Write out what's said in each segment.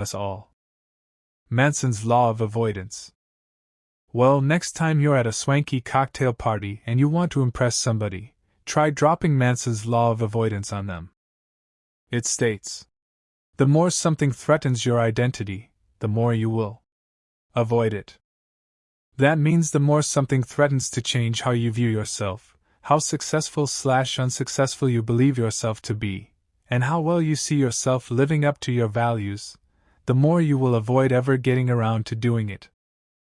us all. Manson's law of avoidance. Well, next time you're at a swanky cocktail party and you want to impress somebody, try dropping Manson's law of avoidance on them. It states, the more something threatens your identity, the more you will avoid it. That means the more something threatens to change how you view yourself, how successful/unsuccessful you believe yourself to be, and how well you see yourself living up to your values, the more you will avoid ever getting around to doing it.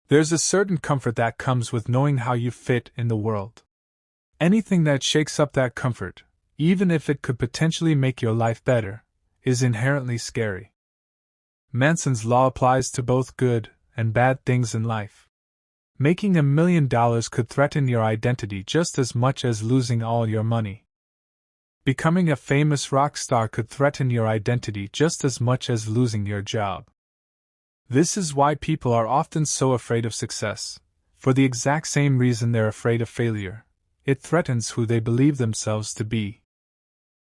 There's a certain comfort that comes with knowing how you fit in the world. Anything that shakes up that comfort, even if it could potentially make your life better, is inherently scary. Manson's law applies to both good and bad things in life. Making $1 million could threaten your identity just as much as losing all your money. Becoming a famous rock star could threaten your identity just as much as losing your job. This is why people are often so afraid of success, for the exact same reason they're afraid of failure. It threatens who they believe themselves to be.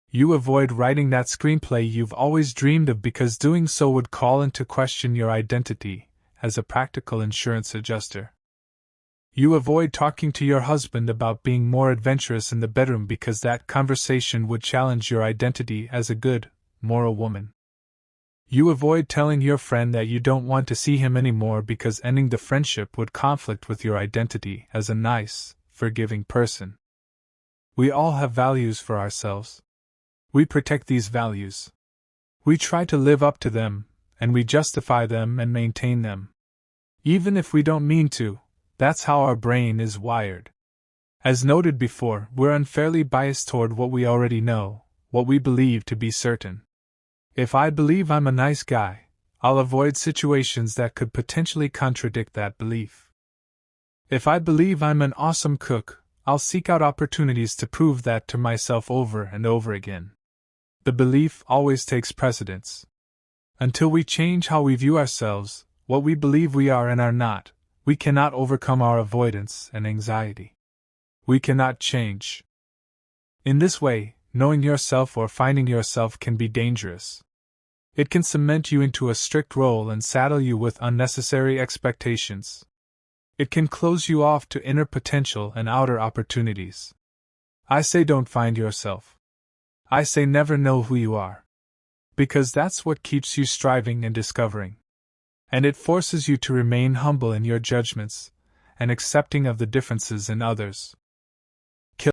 You avoid writing that screenplay you've always dreamed of because doing so would call into question your identity as a practical insurance adjuster. You avoid talking to your husband about being more adventurous in the bedroom because that conversation would challenge your identity as a good, moral woman. You avoid telling your friend that you don't want to see him anymore because ending the friendship would conflict with your identity as a nice, forgiving person. We all have values for ourselves. We protect these values. We try to live up to them, and we justify them and maintain them. Even if we don't mean to, that's how our brain is wired. As noted before, we're unfairly biased toward what we already know, what we believe to be certain. If I believe I'm a nice guy, I'll avoid situations that could potentially contradict that belief. If I believe I'm an awesome cook, I'll seek out opportunities to prove that to myself over and over again. The belief always takes precedence. Until we change how we view ourselves, what we believe we are and are not, we cannot overcome our avoidance and anxiety. We cannot change. In this way, knowing yourself or finding yourself can be dangerous. It can cement you into a strict role and saddle you with unnecessary expectations. It can close you off to inner potential and outer opportunities. I say don't find yourself. I say never know who you are. Because that's what keeps you striving and discovering. And it forces you to remain humble in your judgments, and accepting of the differences in others.